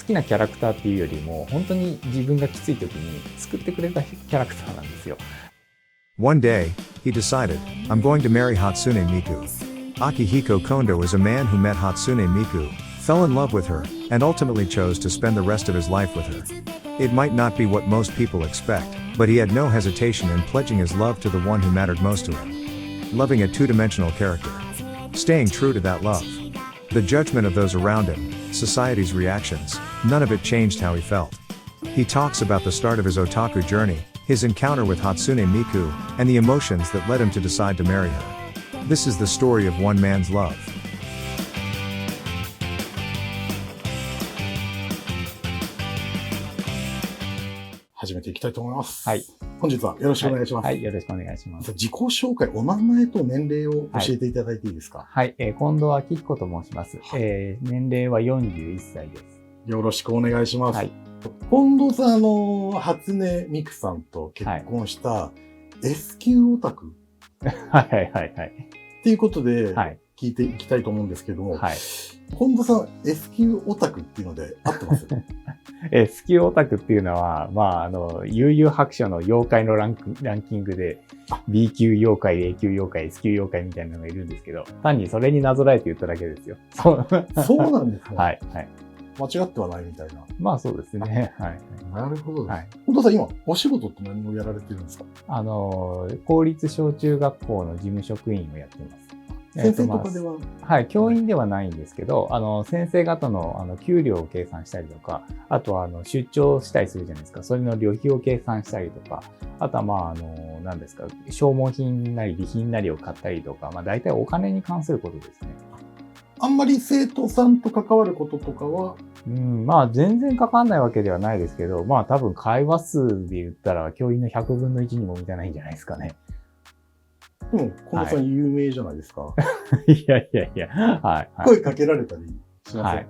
きなキャラクターっていうよりも、本当に自分がきつい時に作ってくれたキャラクターなんですよ。One day, he decided, I'm going to marry Hatsune Miku. Akihiko Kondo is a man who met Hatsune Miku, fell in love with her, and ultimately chose to spend the rest of his life with her. It might not be what most people expect, but he had no hesitation in pledging his love to the one who mattered most to him. Loving a two-dimensional character. Staying true to that love. The judgment of those around him, society's reactions, none of it changed how he felt. He talks about the start of his otaku journey, his encounter with Hatsune Miku, and the emotions that led him to decide to marry her. This is the story of one man's love. 始めていきたいと思います。はい。本日はよろしくお願いします。はい、よろしくお願いします。自己紹介、お名前と年齢を教えていただいていいですか？はい、近藤明彦と申します。年齢は41歳です。よろしくお願いします。はい。近藤さん、初音ミクさんと結婚した S 級オタクはいはいはいはい。っていうことではい。聞いていきたいと思うんですけども、はい。近藤さん S 級オタクっていうので合ってますS 級オタクっていうのは、悠々白書の妖怪のランキングで、B 級妖怪、A 級妖怪、S 級妖怪みたいなのがいるんですけど、単にそれになぞらえて言っただけですよ。そうなんですね。はい、はい。間違ってはないみたいな。まあそうですね。はい。なるほど。はい。近藤さん、今、お仕事って何をやられてるんですか？公立小中学校の事務職員をやってます。先生とかでは、はい、教員ではないんですけど、先生方の、給料を計算したりとか、あとは、出張したりするじゃないですか。それの旅費を計算したりとか、あとは、何ですか、消耗品なり備品なりを買ったりとか、大体お金に関することですね。あんまり生徒さんと関わることとかは、全然かかんないわけではないですけど、多分会話数で言ったら、教員の100分の1にも満たないんじゃないですかね。でも、近藤さん有名じゃないですか。いやいやいや、はい。声かけられたりしません？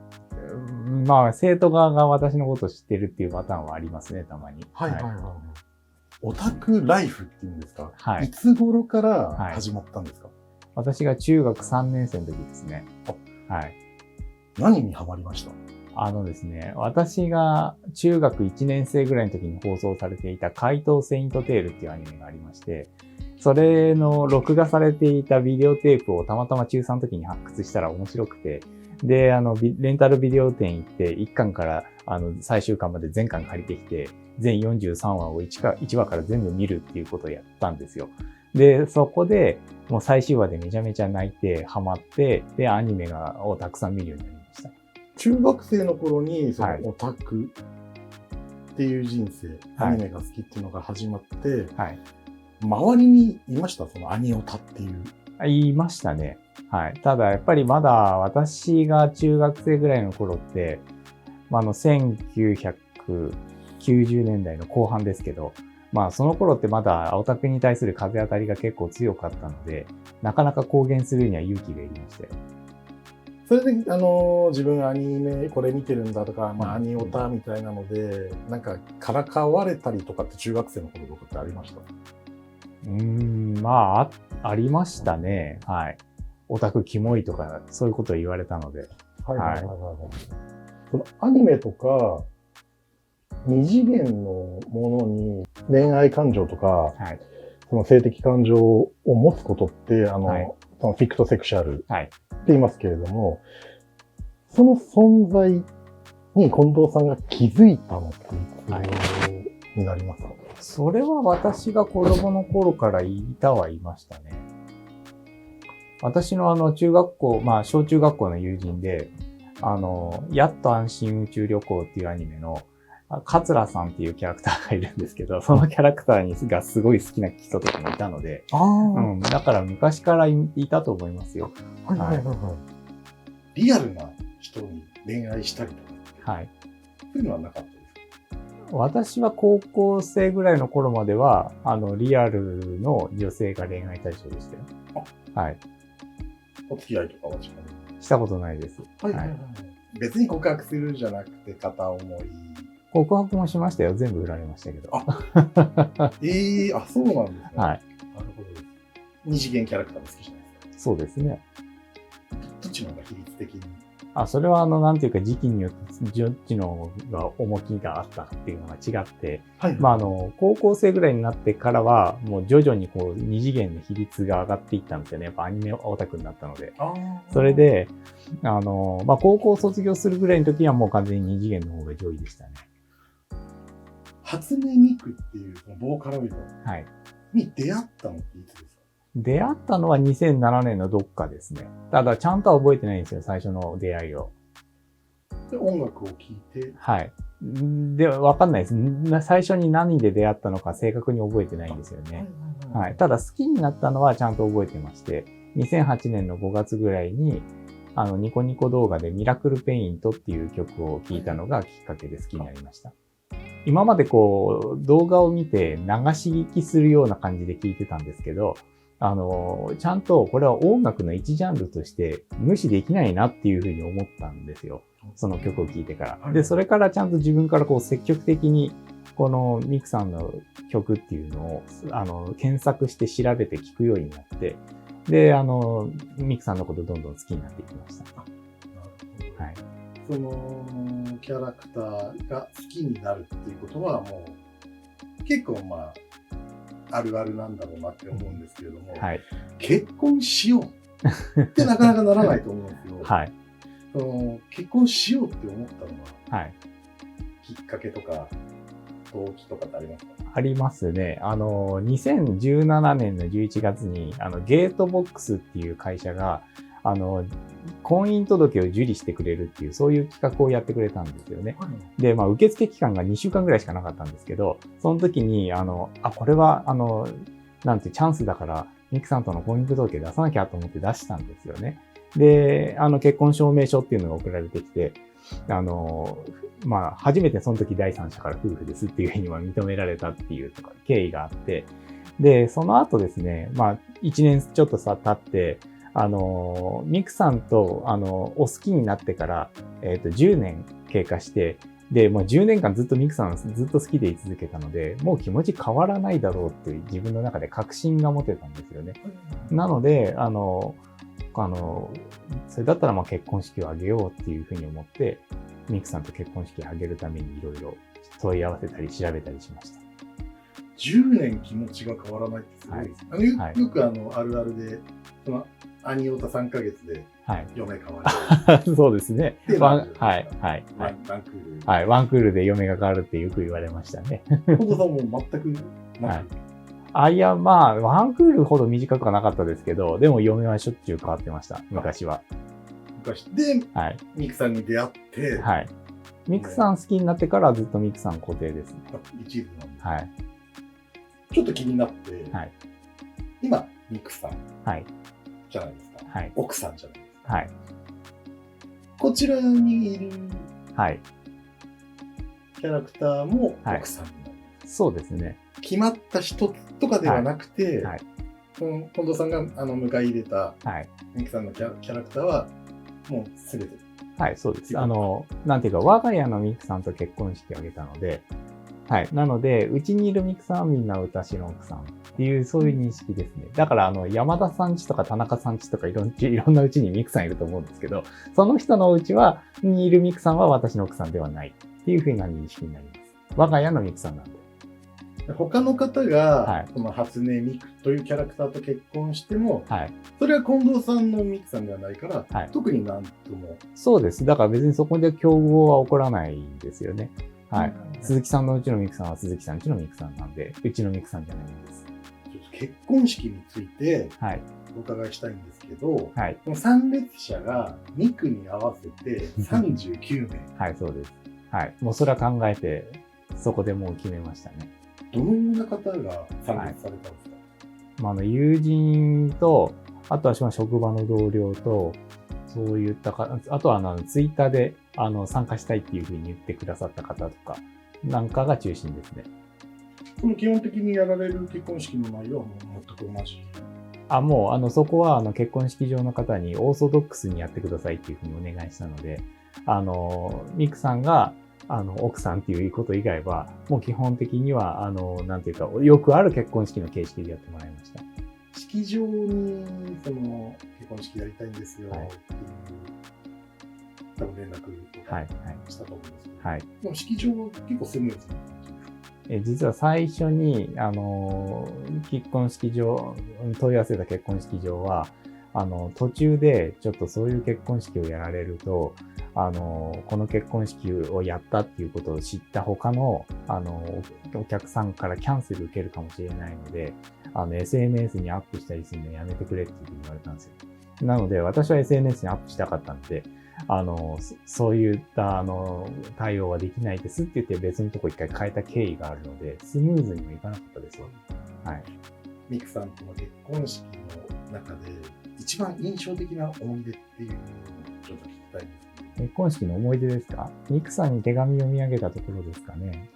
はい。生徒側が私のことを知ってるっていうパターンはありますね、たまに。はいはいはい。オタクライフっていうんですか？はい。いつ頃から始まったんですか？私が中学3年生の時ですね。はい。何にハマりました？ですね、私が中学1年生ぐらいの時に放送されていた怪盗セイントテールっていうアニメがありまして、それの録画されていたビデオテープをたまたま中3の時に発掘したら面白くて、で、レンタルビデオ店行って、1巻から、最終巻まで全巻借りてきて、全43話を1話から全部見るっていうことをやったんですよ。で、そこで、もう最終話でめちゃめちゃ泣いて、ハマって、で、アニメをたくさん見るようになりました。中学生の頃に、そのオタクっていう人生、アニメが好きっていうのが始まって、はい。周りにいました？そのアニオタっていう。いましたね。はい。ただやっぱりまだ私が中学生ぐらいの頃って、1990年代の後半ですけど、その頃ってまだオタクに対する風当たりが結構強かったので、なかなか公言するには勇気がいりましたよ。それで、自分アニメこれ見てるんだとか、アニオタみたいなので、なんかからかわれたりとかって中学生の頃とかってありました？ありましたね。はい。オタクキモいとか、そういうことを言われたので。はいはいはいはい。そのアニメとか、二次元のものに恋愛感情とか、はい、その性的感情を持つことって、そのフィクトセクシャルって言いますけれども、その存在に近藤さんが気づいたのっていつになりますか？それは私が子供の頃からいましたね。私の中学校、小中学校の友人で、やっと安心宇宙旅行っていうアニメの、桂さんっていうキャラクターがいるんですけど、そのキャラクターがすごい好きな人とかもいたので、だから昔からいたと思いますよ。はいはいはいはい。リアルな人に恋愛したりとか、はい。そういうのはなかったですか？私は高校生ぐらいの頃までは、リアルの女性が恋愛対象でしたよ。はい。お付き合いとかはしたことないです。はいはいはい。別に告白するじゃなくて片思い。告白もしましたよ。全部振られましたけど。そうなんですね。はい。なるほどです。二次元キャラクターも好きじゃないですか。そうですね。どっちの方が比率的にそれはなんていうか時期によってどっちのが重きがあったっていうのが違って、はい。高校生ぐらいになってからは、もう徐々にこう二次元の比率が上がっていったんですよね。やっぱアニメオタクになったので。それで、高校卒業するぐらいの時はもう完全に二次元の方が上位でしたね。初音ミクっていうそのボーカロイドに出会ったのっていつですか？出会ったのは2007年のどっかですね。ただ、ちゃんとは覚えてないんですよ、最初の出会いを。で、音楽を聴いて。はい。で、わかんないです。最初に何で出会ったのか正確に覚えてないんですよね。はい。ただ、好きになったのはちゃんと覚えてまして、2008年の5月ぐらいに、ニコニコ動画でミラクルペイントっていう曲を聴いたのがきっかけで好きになりました。今までこう、動画を見て流し聞きするような感じで聴いてたんですけど、ちゃんとこれは音楽の一ジャンルとして無視できないなっていうふうに思ったんですよ。その曲を聴いてから。で、それからちゃんと自分からこう積極的にこのミクさんの曲っていうのを検索して調べて聴くようになって、で、ミクさんのことどんどん好きになっていきました。なるほど。はい。そのキャラクターが好きになるっていうことはもう結構あるあるなんだろうなって思うんですけれども、はい、結婚しようってなかなかならないと思うんですよ。はい、結婚しようって思ったのは、はい、きっかけとか動機とかってありますか？ありますね。2017年の11月にゲートボックスっていう会社が婚姻届を受理してくれるっていう、そういう企画をやってくれたんですよね。で、受付期間が2週間ぐらいしかなかったんですけど、その時に、これは、なんてチャンスだから、ミクさんとの婚姻届出さなきゃと思って出したんですよね。で、結婚証明書っていうのが送られてきて、初めてその時第三者から夫婦ですっていうふうには認められたっていうとか経緯があって、で、その後ですね、1年ちょっと経って、ミクさんと、お好きになってから、10年経過して、で、もう10年間ずっとミクさんずっと好きでい続けたので、もう気持ち変わらないだろうっていう自分の中で確信が持てたんですよね。なので、それだったら結婚式を挙げようっていうふうに思って、ミクさんと結婚式を挙げるためにいろいろ問い合わせたり調べたりしました。10年気持ちが変わらないってすごいですね。はい、よくあるあるで、兄オタ3ヶ月で嫁変わる。はい、そうですね。ワンクールで嫁が変わるってよく言われましたね。近藤さんも全くなく、いや、ワンクールほど短くはなかったですけど、でも嫁はしょっちゅう変わってました、昔は。で、ミクさんに出会って、はい。ミクさん好きになってからずっとミクさん固定ですね。一途なんです。はい。ちょっと気になって、今、ミクさんじゃないですか。はい。奥さんじゃないですか。はい。こちらにいるキャラクターも奥さんになる。そうですね。決まった人とかではなくて、近藤さんが迎え入れたミクさんのキャラクターはもうすべて。はい、そうです。なんていうか、我が家のミクさんと結婚式を挙げたので、はい。なので、うちにいるミクさんはみんな私の奥さんっていう、そういう認識ですね。だから、山田さん家とか田中さん家とかいろんなうちにミクさんいると思うんですけど、その人のうちにいるミクさんは私の奥さんではないっていうふうな認識になります。我が家のミクさんなんで。他の方が、この初音ミクというキャラクターと結婚しても、それは近藤さんのミクさんではないから、特になんとも。そうです。だから別にそこで競合は起こらないんですよね。はい。鈴木さんのうちのミクさんは鈴木さんうちのミクさんなんで、うちのミクさんじゃないんです。結婚式について、お伺いしたいんですけど、この参列者がミクに合わせて39名。はい、そうです。はい。もうそれは考えて、そこでもう決めましたね。どのような方が参列されたんですか？友人と、あとは職場の同僚と、そういったか、あとはツイッターで参加したいっていうふうに言ってくださった方とか、なんかが中心ですね。基本的にやられる結婚式の内容はもう全く同じ？もうそこは結婚式場の方にオーソドックスにやってくださいっていうふうにお願いしたので、ミクさんが奥さんっていうこと以外は、もう基本的には、なんていうか、よくある結婚式の形式でやってもらいました。式場に、結婚式やりたいんですよ、っていう多分連絡とかしたと思うんですけど、はい。でも式場は結構スムーズに。実は最初に、結婚式場、問い合わせた結婚式場は、途中でちょっとそういう結婚式をやられると、この結婚式をやったっていうことを知った他の、お客さんからキャンセル受けるかもしれないので、SNS にアップしたりするのやめてくれっていうふうに言われたんですよ。なので、私は SNS にアップしたかったので、そういった対応はできないですって言って別のとこ一回変えた経緯があるので、スムーズにもいかなかったですよ。はい。ミクさんとの結婚式の中で一番印象的な思い出っていうのをちょっと聞きたいんですけど。結婚式の思い出ですか？ミクさんに手紙を読み上げたところですかね。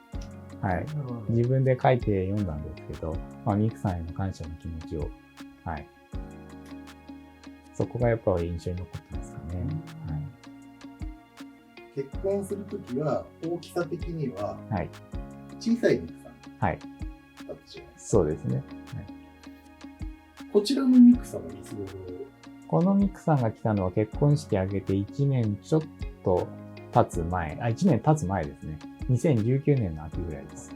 はい。自分で書いて読んだんですけど、ミクさんへの感謝の気持ちを、はい。そこがやっぱり印象に残ってますかね。はい。結婚するときは大きさ的にははい。小さいミクさんはい。だったじゃないですか。そうですね。はい、こちらのミクさんはいつ頃？このミクさんが来たのは結婚式挙げて1年ちょっと経つ前、1年経つ前ですね。2019年の秋ぐらいです。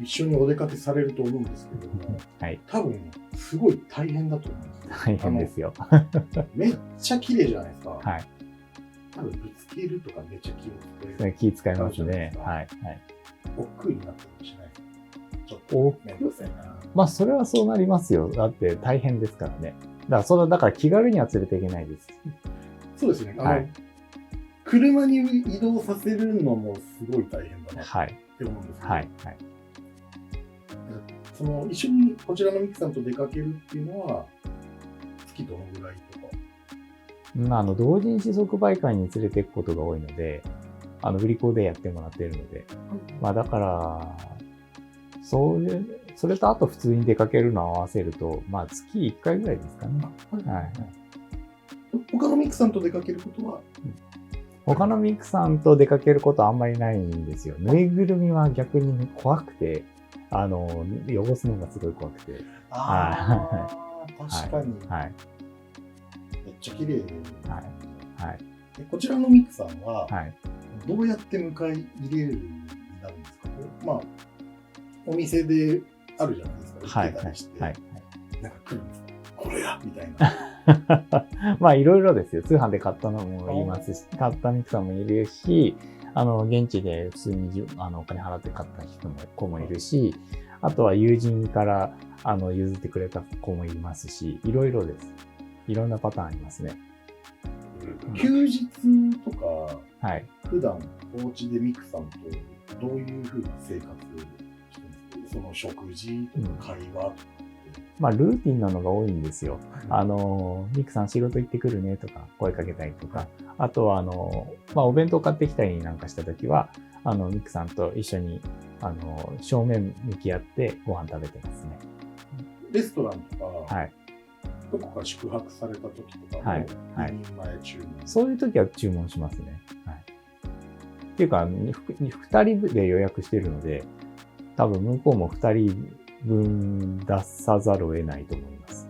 一緒にお出かけされると思うんですけども、はい、多分すごい大変だと思うんですよ。大変ですよ。めっちゃ綺麗じゃないですか。はい。多分ぶつけるとかめっちゃ気使いますね。はい。はい。億劫になったりもしないですか？ちょっとめんどくさいな。まあそれはそうなりますよ。だって大変ですからね。だから気軽には連れていけないです。そうですね。はい。車に移動させるのもすごい大変だなって思うんですけど。はい。はい。一緒にこちらのミクさんと出かけるっていうのは、月どのぐらいとか？同人誌即売会に連れていくことが多いので、売り子でやってもらっているので。だから、それとあと普通に出かけるのを合わせると、月1回ぐらいですかね。はい。他のミクさんと出かけることは？他のミクさんと出かけることはあんまりないんですよ。ぬいぐるみは逆に怖くて、汚すのがすごい怖くて。確かに。はい。めっちゃ綺麗で。はい。はい。こちらのミクさんは、はい。どうやって迎え入れるようになるんですか？お店であるじゃないですか。はい。売ってたりして。はい。なんか来るんですか？これやみたいな。いろいろですよ。通販で買ったのもいますし、買ったミクさんもいるし、現地で普通にお金払って買った子もいるし、あとは友人から譲ってくれた子もいますし、いろいろです。いろんなパターンありますね。休日とか、はい、普段お家でミクさんとどういうふうな生活してるんですか？その食事とか会話とか。ルーティンなのが多いんですよ。ミクさん仕事行ってくるねとか声かけたりとか、あとはお弁当買ってきたりなんかした時は、ミクさんと一緒に、正面向き合ってご飯食べてますね。レストランとか、はい。どこか宿泊された時とかも、はい。2人前注文。そういう時は注文しますね。はい。っていうか、2人で予約してるので、多分向こうも2人分出さざるを得ないと思います。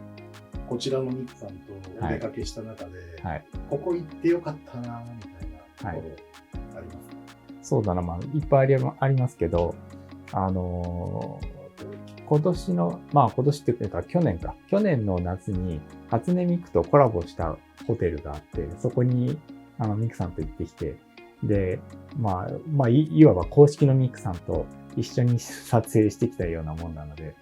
こちらのミクさんとお出かけした中で、はい、ここ行ってよかったなみたいなところありますか？そうだな、いっぱいありますけど、今年っていうか去年の夏に初音ミクとコラボしたホテルがあって、そこにミクさんと行ってきて、で、いわば公式のミクさんと一緒に撮影してきたようなもんなので、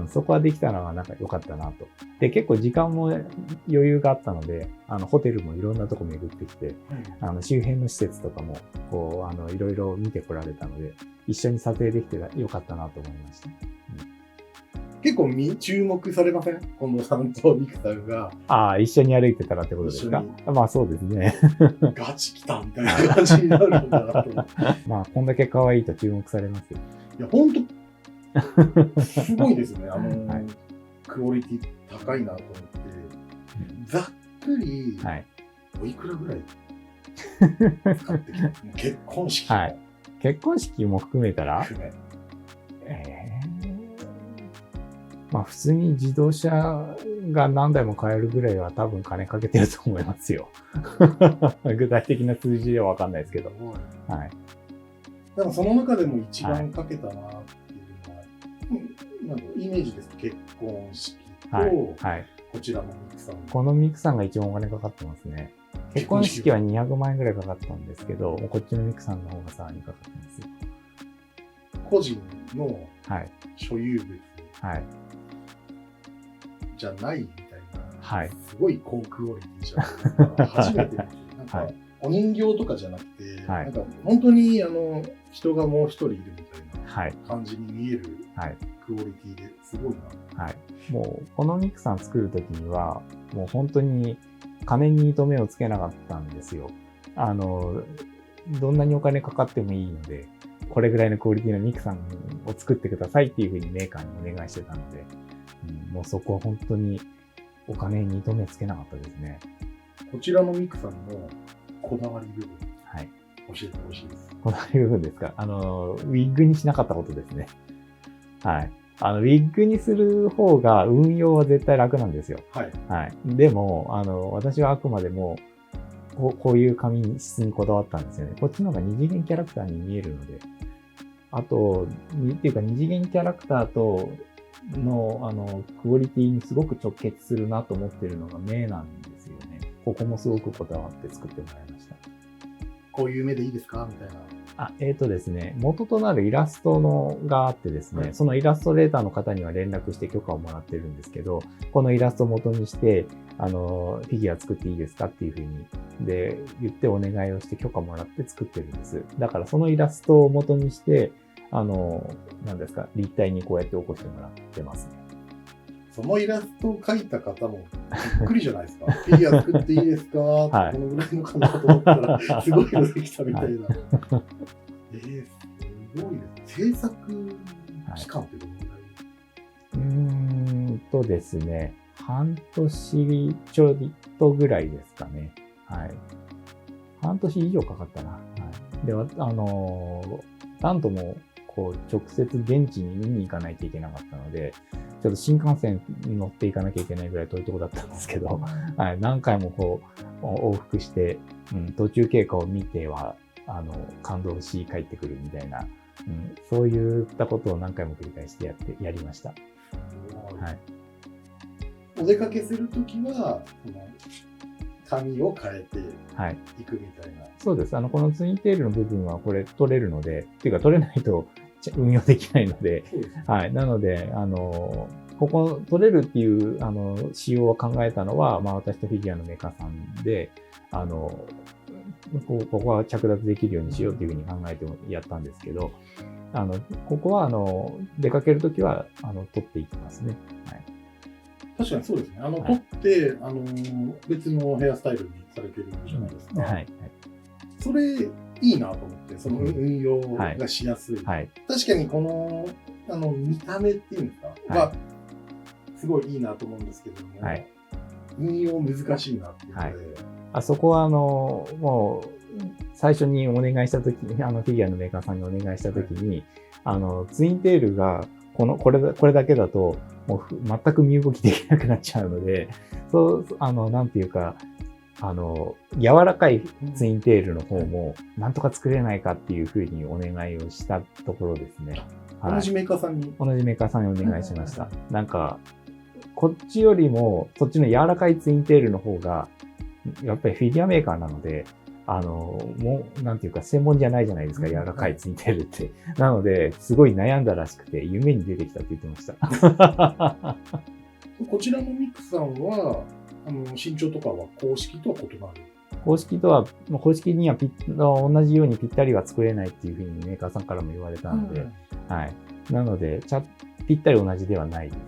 そこはできたのは良かったなと。で、結構時間も余裕があったので、ホテルもいろんなとこ巡ってきて、周辺の施設とかも、いろいろ見てこられたので、一緒に撮影できてよかったなと思いました。結構注目されません？近藤さんとミクさんが。一緒に歩いてたらってことですか？そうですね。ガチ来たみたいな感じになるんだなと。こんだけ可愛いと注目されますよ。いや、ほんと、すごいですね。クオリティ高いなと思って、ざっくり、おいくらぐらい使ってきた？結婚式。はい。結婚式も含めたらまあ普通に自動車が何台も買えるぐらいは多分金かけてると思いますよ。具体的な数字ではわかんないですけど。はい。でもその中でも一番かけたなっていうのは、なんかイメージですと結婚式と、はい。はい。こちらのミクさん。このミクさんが一番お金かかってますね。結婚式は200万円ぐらいかかったんですけど、こっちのミクさんの方がさらにかかってますよ。個人の所有物、はい、じゃないみたいな、はい、すごい高クオリティじゃないですか。初めて見て、なんか、はい、お人形とかじゃなくて、はい、なんか本当に人がもう一人いるみたいな感じに見えるクオリティですごいな。はい。もう、このミクさん作るときには、もう本当に金に糸目をつけなかったんですよ。どんなにお金かかってもいいので、これぐらいのクオリティのミクさんを作ってくださいっていうふうにメーカーにお願いしてたので、もうそこは本当にお金に糸目つけなかったですね。こちらのミクさんのこだわり部分、はい、教えてほしいです。こだわり部分ですか？ウィッグにしなかったことですね。はい。ウィッグにする方が運用は絶対楽なんですよ。はい。はい。でも、私はあくまでも、こういう紙質にこだわったんですよね。こっちの方が二次元キャラクターに見えるので。あと、っていうか二次元キャラクターとの、クオリティにすごく直結するなと思ってるのが目なんですよね。ここもすごくこだわって作ってもらいました。こういう目でいいですかみたいな。ですね、元となるイラストがあってですね、そのイラストレーターの方には連絡して許可をもらってるんですけど、このイラストを元にして、フィギュア作っていいですかっていうふうに、で、言ってお願いをして許可もらって作ってるんです。だからそのイラストを元にして、何ですか、立体にこうやって起こしてもらってますね。そのイラストを描いた方もびっくりじゃないですか。フィギュア作っていいですか、はい、このぐらいのかなと思ったら、すごいのできたみたいな。はい、すごいです。制作期間ってどのぐらい？ですね、半年ちょいとぐらいですかね。はい。半年以上かかったな。はい。で、なんとも、直接現地に見に行かないといけなかったので、ちょっと新幹線に乗っていかなきゃいけないぐらい遠いところだったんですけど、はい、何回も往復して、途中経過を見ては、感動し帰ってくるみたいな、そういったことを何回も繰り返してやりました。はい。お出かけするときは、紙を変えていくみたいな。はい、そうです。このツインテールの部分はこれ取れるので、っていうか取れないと運用できないので、はい。なので、ここ取れるっていう、仕様を考えたのは、私とフィギュアのメーカーさんで、ここは着脱できるようにしようっていうふうに考えてやったんですけど、ここは、出かけるときは、取っていきますね。はい。確かにそうですね。取って、別のヘアスタイルにされてるじゃないですか。はい。それ、いいなと思って、その運用がしやすい。はい。確かにこの、見た目っていうんですか、は、すごいいいなと思うんですけれども、はい。運用難しいなっていうので。はい。あそこは、もう、最初にお願いしたときに、フィギュアのメーカーさんにお願いしたときに、ツインテールが、これだけだと、もう全く身動きできなくなっちゃうので、なんていうか、柔らかいツインテールの方も、なんとか作れないかっていうふうにお願いをしたところですね。はい、同じメーカーさんにお願いしました。なんか、こっちよりも、そっちの柔らかいツインテールの方が、やっぱりフィギュアメーカーなので、もう、なんていうか、専門じゃないじゃないですか、柔らかいツインテールって。なので、すごい悩んだらしくて、夢に出てきたって言ってました。こちらのミクさんは、身長とかは公式とは異なる？公式には同じようにぴったりは作れないっていうふうにメーカーさんからも言われたので、はい。なので、ぴったり同じではないです。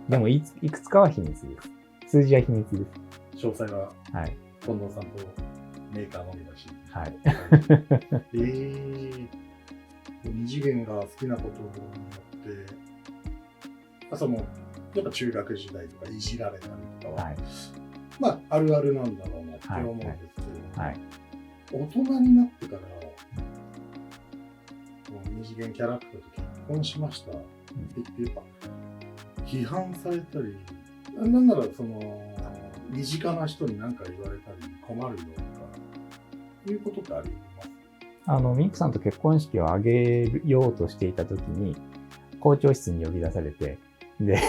でもいくつかは秘密です。数字は秘密です。詳細は、はい。近藤さんとメーカーのみだし。はい。二次元が好きなことによって、やっぱ中学時代とかいじられたりとかは、はい、あるあるなんだろうなって思うんですけど、はいはい、大人になってから、二次元キャラクターと結婚しましたって言って、やっぱ批判されたり、なんならその身近な人に何か言われたり困るよとかいうことってあります？ミクさんと結婚式を挙げようとしていた時に校長室に呼び出されて、で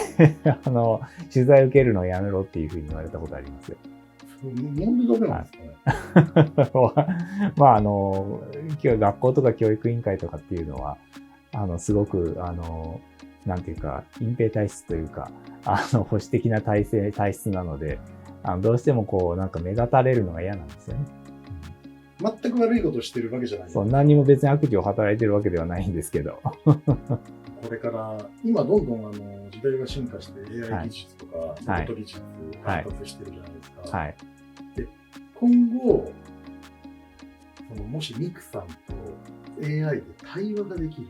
取材受けるのをやめろっていうふうに言われたことありますよ。なんでダメなんですかね。まあ今日学校とか教育委員会とかっていうのはすごくなんていうか隠蔽体質というか保守的な体質なので、どうしてもこうなんか目立たれるのが嫌なんですよね。全く悪いことをしてるわけじゃない。そう、何も別に悪事を働いてるわけではないんですけど。これから今どんどん時代が進化して AI 技術とかロボット技術発達してるじゃないですか。はい。で今後もしミクさんと AI で対話ができる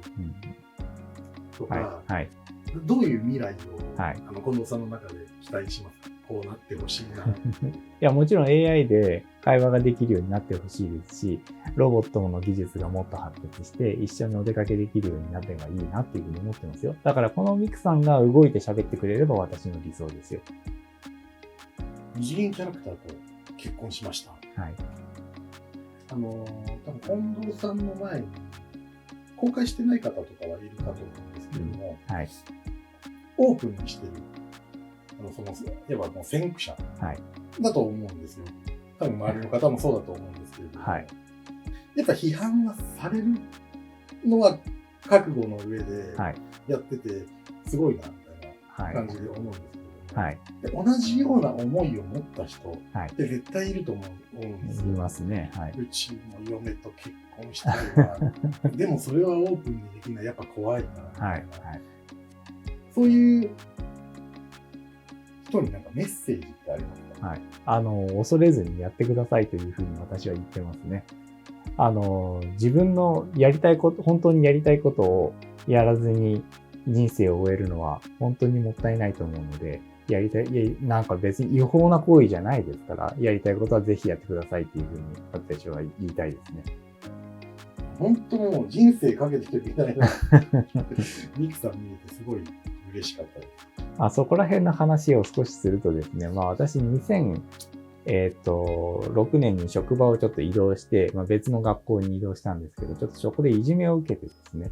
とか、どういう未来を、近藤さんの中で期待しますか？こうなってほしいな。いや、もちろん AI で会話ができるようになってほしいですし、ロボットの技術がもっと発達して一緒にお出かけできるようになればいいなっていうふうに思ってますよ。だからこのミクさんが動いて喋ってくれれば私の理想ですよ。二次元キャラクターと結婚しました。はい。多分近藤さんの前に公開してない方とかはいるかと思うんですけれども、オープンにしてる、いわばもう先駆者だと思うんですよ。多分周りの方もそうだと思うんですけれども、やっぱ批判がされるのは覚悟の上でやっててすごいなみたいな感じで思うんですけども、同じような思いを持った人って絶対いると思うんですよ。いますね。うちも嫁と結婚したいな。でもそれはオープンにできない。やっぱ怖いな。そういう人になんかメッセージってありますか？恐れずにやってくださいというふうに私は言ってますね。自分のやりたいこと、本当にやりたいことをやらずに人生を終えるのは本当にもったいないと思うので、なんか別に違法な行為じゃないですから、やりたいことはぜひやってくださいっていうふうに私は言いたいですね。本当にもう人生かけてきてみたいなミクさん見えてすごい嬉しかったです。そこら辺の話を少しするとですね、私2006年に職場をちょっと移動して、別の学校に移動したんですけど、ちょっとそこでいじめを受けてですね。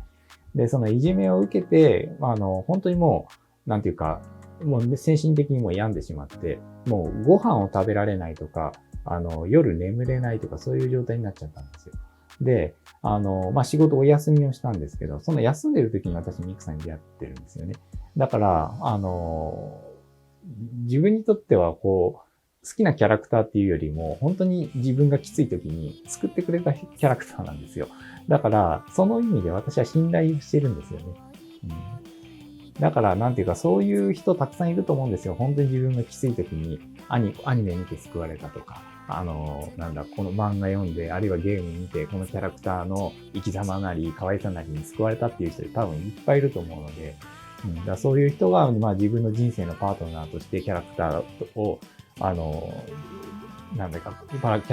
で、そのいじめを受けて、本当にもう、なんていうか、もう精神的にもう病んでしまって、もうご飯を食べられないとか、夜眠れないとか、そういう状態になっちゃったんですよ。で、仕事お休みをしたんですけど、その休んでる時に私ミクさんに出会ってるんですよね。だから、自分にとっては好きなキャラクターっていうよりも、本当に自分がきつい時に救ってくれたキャラクターなんですよ。だから、その意味で私は信頼してるんですよね。だから、なんていうか、そういう人たくさんいると思うんですよ。本当に自分がきつい時にアニメ見て救われたとか、この漫画読んで、あるいはゲーム見て、このキャラクターの生き様なり、可愛さなりに救われたっていう人多分いっぱいいると思うので、だからそういう人が、自分の人生のパートナーとしてキャラクターを、キャ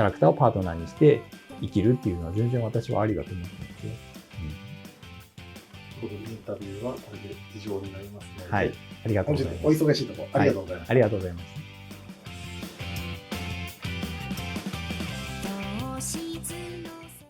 ラクターをパートナーにして生きるっていうのは全然私はありだと思ってますよ。インタビューはこれで以上になりますので、ありがとうございます。お忙しいところありがとうございます。ありがとうございます。